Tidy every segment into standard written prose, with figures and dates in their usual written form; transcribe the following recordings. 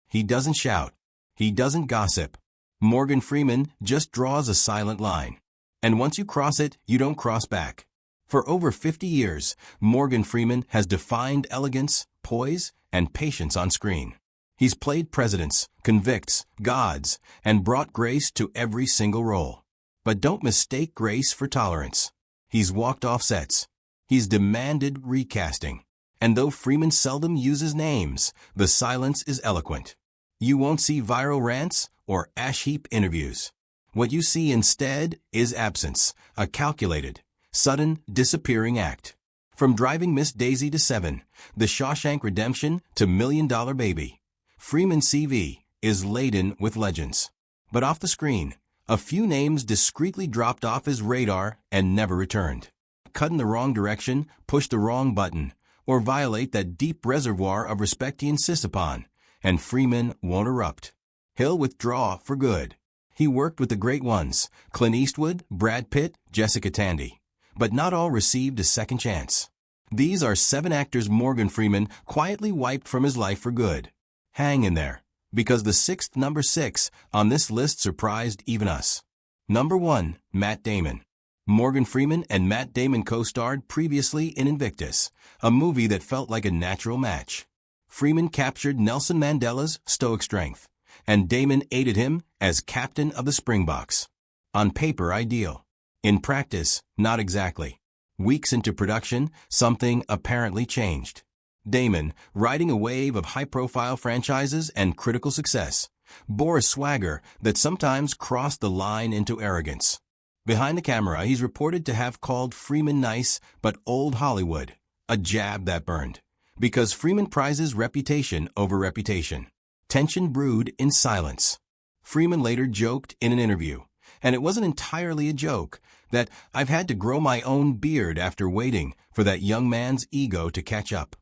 He doesn't shout. He doesn't gossip. Morgan Freeman just draws a silent line. And once you cross it, you don't cross back. For over 50 years, Morgan Freeman has defined elegance, poise, and patience on screen. He's played presidents, convicts, gods, and brought grace to every single role. But don't mistake grace for tolerance. He's walked off sets. He's demanded recasting. And though Freeman seldom uses names, the silence is eloquent. You won't see viral rants or ash heap interviews. What you see instead is absence, a calculated, sudden, disappearing act. From Driving Miss Daisy to Seven, The Shawshank Redemption to $1 Million Baby, Freeman's CV is laden with legends. But off the screen, a few names discreetly dropped off his radar and never returned. Cut in the wrong direction, push the wrong button, or violate that deep reservoir of respect he insists upon, and Freeman won't erupt. He'll withdraw for good. He worked with the great ones, Clint Eastwood, Brad Pitt, Jessica Tandy. But not all received a second chance. These are 7 actors Morgan Freeman quietly wiped from his life for good. Hang in there, because the number 6 on this list surprised even us. Number 1, Matt Damon. Morgan Freeman and Matt Damon co-starred previously in Invictus, a movie that felt like a natural match. Freeman captured Nelson Mandela's stoic strength, and Damon aided him as captain of the Springboks. On paper, ideal. In practice, not exactly. Weeks into production, something apparently changed. Damon, riding a wave of high-profile franchises and critical success, bore a swagger that sometimes crossed the line into arrogance. Behind the camera, he's reported to have called Freeman nice but old Hollywood, a jab that burned. Because Freeman prizes reputation over reputation. Tension brewed in silence. Freeman later joked in an interview, and it wasn't entirely a joke, that I've had to grow my own beard after waiting for that young man's ego to catch up.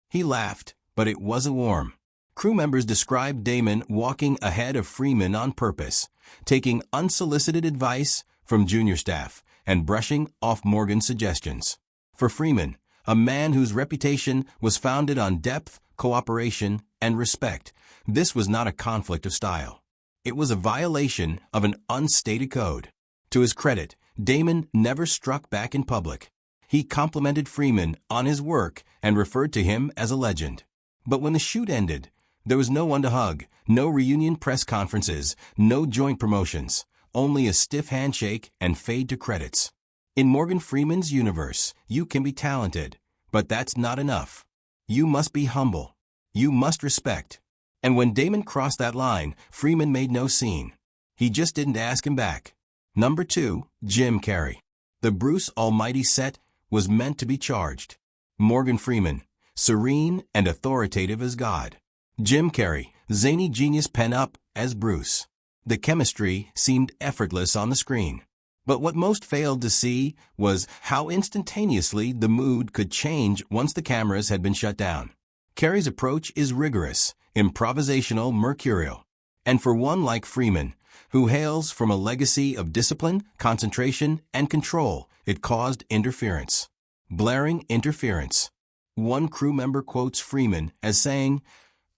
He laughed, but it wasn't warm. Crew members described Damon walking ahead of Freeman on purpose, taking unsolicited advice from junior staff and brushing off Morgan's suggestions. For Freeman, a man whose reputation was founded on depth, cooperation, and respect, this was not a conflict of style. It was a violation of an unstated code. To his credit, Damon never struck back in public. He complimented Freeman on his work and referred to him as a legend. But when the shoot ended, there was no one to hug, no reunion press conferences, no joint promotions, only a stiff handshake and fade to credits. In Morgan Freeman's universe, you can be talented, but that's not enough. You must be humble. You must respect. And when Damon crossed that line, Freeman made no scene. He just didn't ask him back. Number 2, Jim Carrey. The Bruce Almighty set was meant to be charged. Morgan Freeman, serene and authoritative as God. Jim Carrey, zany genius pen-up as Bruce. The chemistry seemed effortless on the screen. But what most failed to see was how instantaneously the mood could change once the cameras had been shut down. Carrey's approach is rigorous, improvisational, mercurial. And for one like Freeman, who hails from a legacy of discipline, concentration, and control, it caused interference. Blaring interference. One crew member quotes Freeman as saying,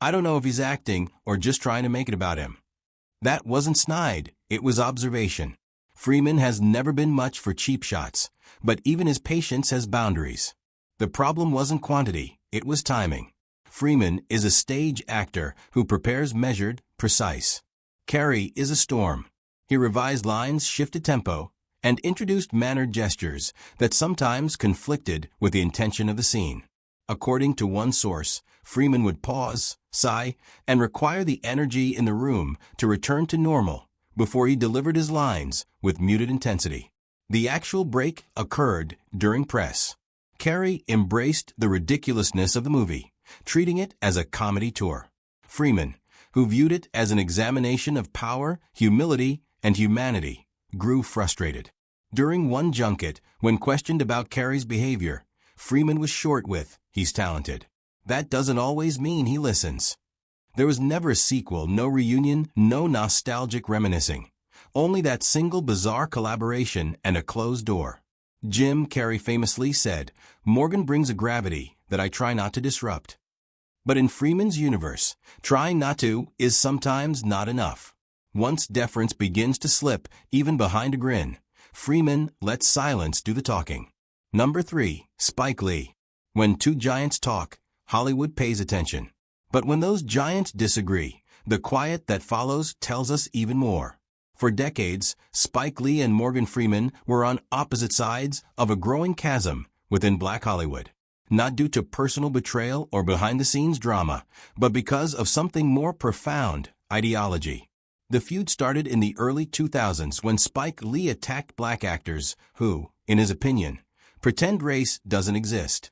"I don't know if he's acting or just trying to make it about him." That wasn't snide, it was observation. Freeman has never been much for cheap shots, but even his patience has boundaries. The problem wasn't quantity, it was timing. Freeman is a stage actor who prepares measured, precise. Carrey is a storm. He revised lines, shifted tempo, and introduced mannered gestures that sometimes conflicted with the intention of the scene. According to one source, Freeman would pause, sigh, and require the energy in the room to return to normal before he delivered his lines with muted intensity. The actual break occurred during press. Carrey embraced the ridiculousness of the movie, treating it as a comedy tour. Freeman, who viewed it as an examination of power, humility, and humanity, grew frustrated. During one junket, when questioned about Carrey's behavior, Freeman was short with, "He's talented. That doesn't always mean he listens." There was never a sequel, no reunion, no nostalgic reminiscing. Only that single bizarre collaboration and a closed door. Jim Carrey famously said, "Morgan brings a gravity that I try not to disrupt." But in Freeman's universe, trying not to is sometimes not enough. Once deference begins to slip, even behind a grin, Freeman lets silence do the talking. Number 3. Spike Lee. When two giants talk, Hollywood pays attention. But when those giants disagree, the quiet that follows tells us even more. For decades, Spike Lee and Morgan Freeman were on opposite sides of a growing chasm within Black Hollywood. Not due to personal betrayal or behind-the-scenes drama, but because of something more profound: ideology. The feud started in the early 2000s when Spike Lee attacked black actors who, in his opinion, pretend race doesn't exist.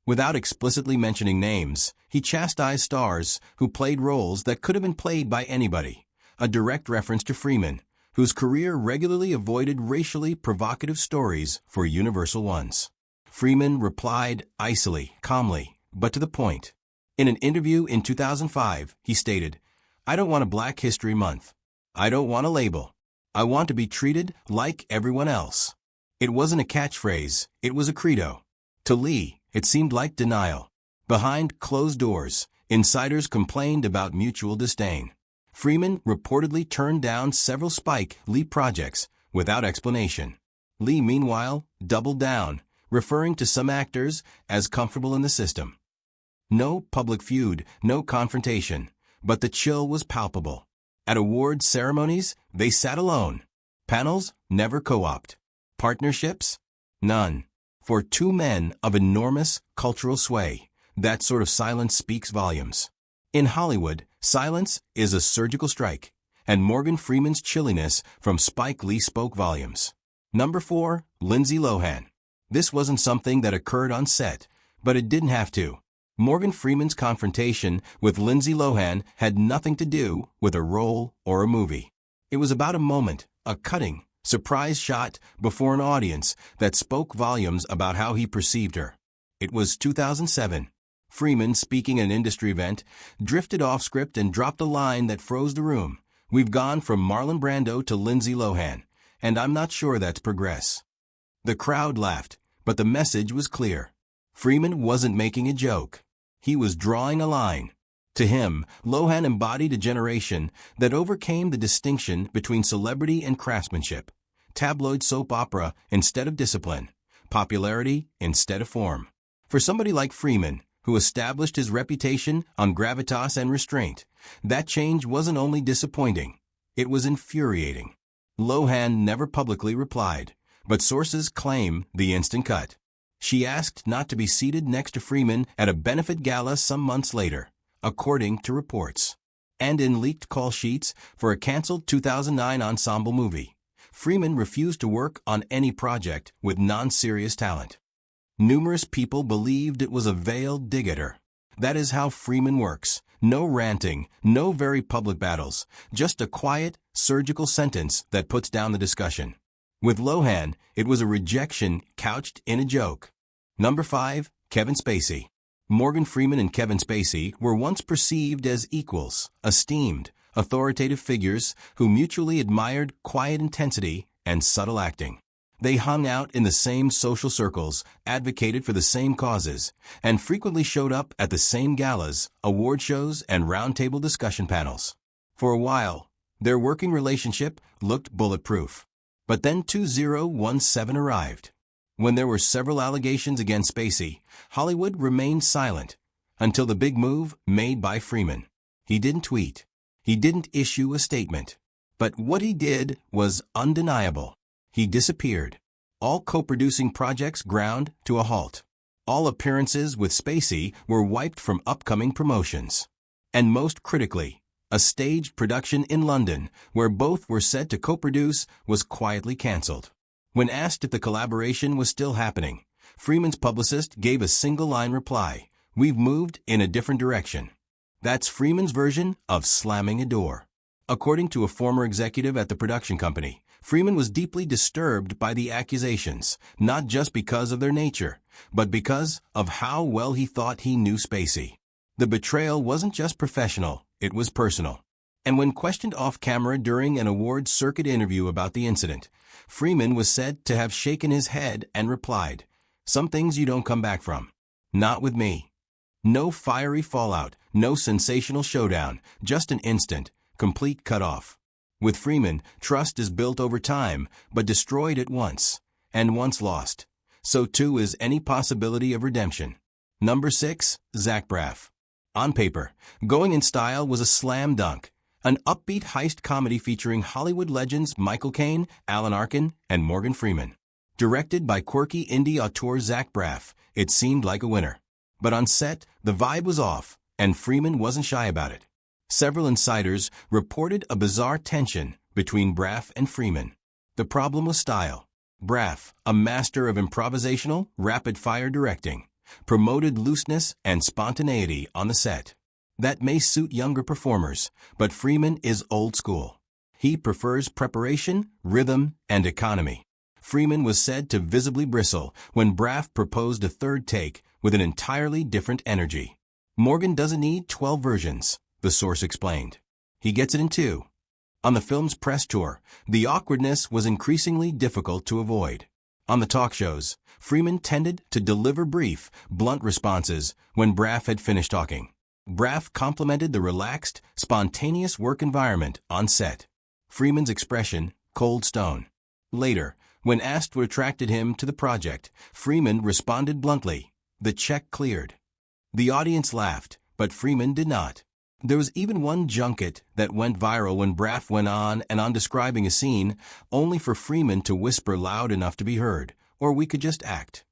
Without explicitly mentioning names, he chastised stars who played roles that could have been played by anybody, a direct reference to Freeman, whose career regularly avoided racially provocative stories for universal ones. Freeman replied icily, calmly, but to the point. In an interview in 2005, he stated, "I don't want a Black History Month. I don't want a label. I want to be treated like everyone else." It wasn't a catchphrase, it was a credo. To Lee, it seemed like denial. Behind closed doors, insiders complained about mutual disdain. Freeman reportedly turned down several Spike Lee projects without explanation. Lee, meanwhile, doubled down, referring to some actors as comfortable in the system. No public feud, no confrontation, but the chill was palpable. At awards ceremonies, they sat alone. Panels, never co-opted. Partnerships? None. For two men of enormous cultural sway, that sort of silence speaks volumes. In Hollywood, silence is a surgical strike, and Morgan Freeman's chilliness from Spike Lee spoke volumes. Number 4. Lindsay Lohan. This wasn't something that occurred on set, but it didn't have to. Morgan Freeman's confrontation with Lindsay Lohan had nothing to do with a role or a movie. It was about a moment, a cutting, surprise shot before an audience that spoke volumes about how he perceived her. It was 2007. Freeman, speaking at an industry event, drifted off script and dropped a line that froze the room. "We've gone from Marlon Brando to Lindsay Lohan, and I'm not sure that's progress." The crowd laughed, but the message was clear. Freeman wasn't making a joke. He was drawing a line. To him, Lohan embodied a generation that overcame the distinction between celebrity and craftsmanship, tabloid soap opera instead of discipline, popularity instead of form. For somebody like Freeman, who established his reputation on gravitas and restraint, that change wasn't only disappointing, it was infuriating. Lohan never publicly replied, but sources claim the instant cut. She asked not to be seated next to Freeman at a benefit gala some months later, according to reports. And in leaked call sheets for a canceled 2009 ensemble movie, Freeman refused to work on any project with non-serious talent. Numerous people believed it was a veiled dig at her. That is how Freeman works. No ranting, no very public battles, just a quiet, surgical sentence that puts down the discussion. With Lohan, it was a rejection couched in a joke. Number 5. Kevin Spacey. Morgan Freeman and Kevin Spacey were once perceived as equals, esteemed, authoritative figures who mutually admired quiet intensity and subtle acting. They hung out in the same social circles, advocated for the same causes, and frequently showed up at the same galas, award shows, and roundtable discussion panels. For a while, their working relationship looked bulletproof. But then 2017 arrived. When there were several allegations against Spacey, Hollywood remained silent until the big move made by Freeman. He didn't tweet. He didn't issue a statement. But what he did was undeniable. He disappeared. All co-producing projects ground to a halt. All appearances with Spacey were wiped from upcoming promotions. And most critically, a staged production in London, where both were set to co-produce, was quietly cancelled. When asked if the collaboration was still happening, Freeman's publicist gave a single-line reply: "We've moved in a different direction." That's Freeman's version of slamming a door. According to a former executive at the production company, Freeman was deeply disturbed by the accusations, not just because of their nature, but because of how well he thought he knew Spacey. The betrayal wasn't just professional, it was personal. And when questioned off-camera during an awards circuit interview about the incident, Freeman was said to have shaken his head and replied, "Some things you don't come back from. Not with me." No fiery fallout, no sensational showdown, just an instant, complete cutoff. With Freeman, trust is built over time, but destroyed at once. And once lost, so too is any possibility of redemption. Number 6, Zach Braff. On paper, Going in Style was a slam dunk. An upbeat heist comedy featuring Hollywood legends Michael Caine, Alan Arkin, and Morgan Freeman. Directed by quirky indie auteur Zach Braff, it seemed like a winner. But on set, the vibe was off, and Freeman wasn't shy about it. Several insiders reported a bizarre tension between Braff and Freeman. The problem was style. Braff, a master of improvisational, rapid-fire directing, promoted looseness and spontaneity on the set. That may suit younger performers, but Freeman is old school. He prefers preparation, rhythm, and economy. Freeman was said to visibly bristle when Braff proposed a third take with an entirely different energy. Morgan doesn't need 12 versions, the source explained. He gets it in 2. On the film's press tour, the awkwardness was increasingly difficult to avoid. On the talk shows, Freeman tended to deliver brief, blunt responses when Braff had finished talking. Braff complimented the relaxed, spontaneous work environment on set. Freeman's expression, cold stone. Later, when asked what attracted him to the project, Freeman responded bluntly, "The check cleared." The audience laughed, but Freeman did not. There was even one junket that went viral when Braff went on and on describing a scene, only for Freeman to whisper loud enough to be heard, "Or we could just act."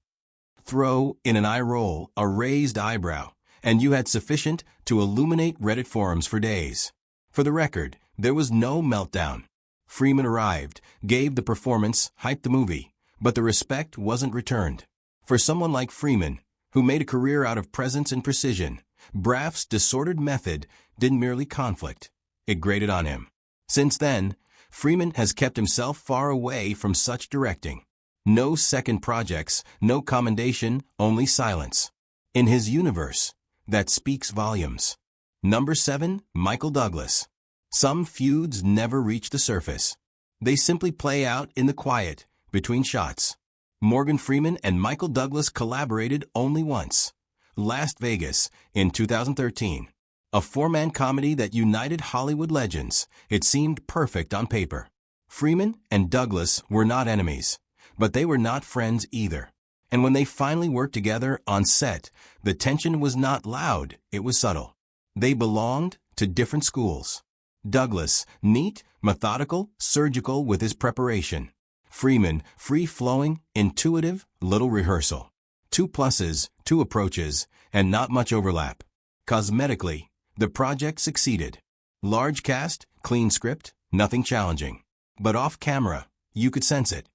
Throw in an eye roll, a raised eyebrow, and you had sufficient to illuminate Reddit forums for days. For the record, there was no meltdown. Freeman arrived, gave the performance, hyped the movie, but the respect wasn't returned. For someone like Freeman, who made a career out of presence and precision, Braff's disordered method didn't merely conflict, it grated on him. Since then, Freeman has kept himself far away from such directing. No second projects, no commendation, only silence. In his universe, that speaks volumes. Number 7, Michael Douglas. Some feuds never reach the surface. They simply play out in the quiet, between shots. Morgan Freeman and Michael Douglas collaborated only once. Las Vegas, in 2013. A 4-man comedy that united Hollywood legends. It seemed perfect on paper. Freeman and Douglas were not enemies, but they were not friends either. And when they finally worked together on set, the tension was not loud, it was subtle. They belonged to different schools. Douglas, neat, methodical, surgical with his preparation. Freeman, free-flowing, intuitive, little rehearsal. 2 pluses, 2 approaches, and not much overlap. Cosmetically, the project succeeded. Large cast, clean script, nothing challenging. But off camera, you could sense it.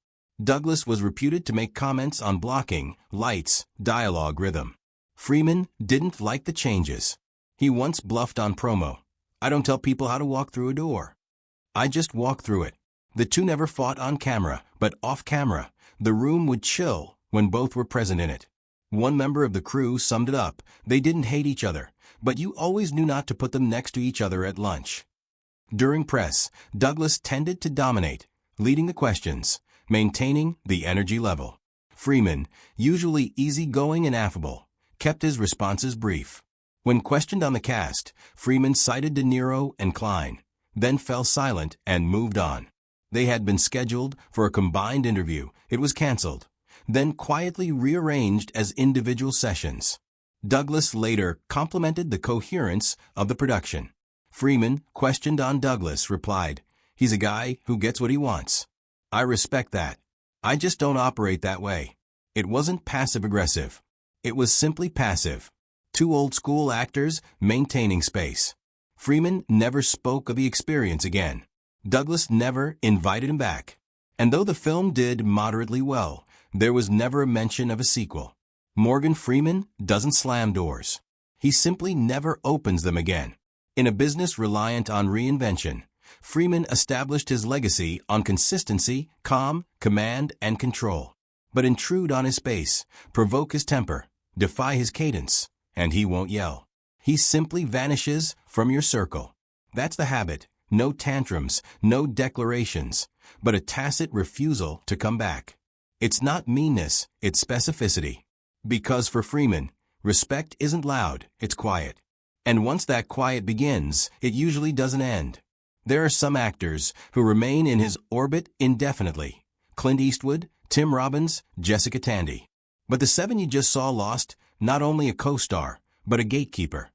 Douglas was reputed to make comments on blocking, lights, dialogue, rhythm. Freeman didn't like the changes. He once bluffed on promo, "I don't tell people how to walk through a door. I just walk through it." The two never fought on camera, but off camera, the room would chill when both were present in it. One member of the crew summed it up, "They didn't hate each other, but you always knew not to put them next to each other at lunch." During press, Douglas tended to dominate, leading the questions, maintaining the energy level. Freeman, usually easygoing and affable, kept his responses brief. When questioned on the cast, Freeman cited De Niro and Klein, then fell silent and moved on. They had been scheduled for a combined interview. It was canceled, then quietly rearranged as individual sessions. Douglas later complimented the coherence of the production. Freeman, questioned on Douglas, replied, "He's a guy who gets what he wants. I respect that. I just don't operate that way." It wasn't passive-aggressive. It was simply passive. 2 old-school actors maintaining space. Freeman never spoke of the experience again. Douglas never invited him back. And though the film did moderately well, there was never a mention of a sequel. Morgan Freeman doesn't slam doors. He simply never opens them again. In a business reliant on reinvention, Freeman established his legacy on consistency, calm, command, and control. But intrude on his space, provoke his temper, defy his cadence, and he won't yell. He simply vanishes from your circle. That's the habit. No tantrums, no declarations, but a tacit refusal to come back. It's not meanness, it's specificity. Because for Freeman, Respect isn't loud, it's quiet. And once that quiet begins, it usually doesn't end. There are some actors who remain in his orbit indefinitely. Clint Eastwood, Tim Robbins, Jessica Tandy. But the seven you just saw lost not only a co-star, but a gatekeeper.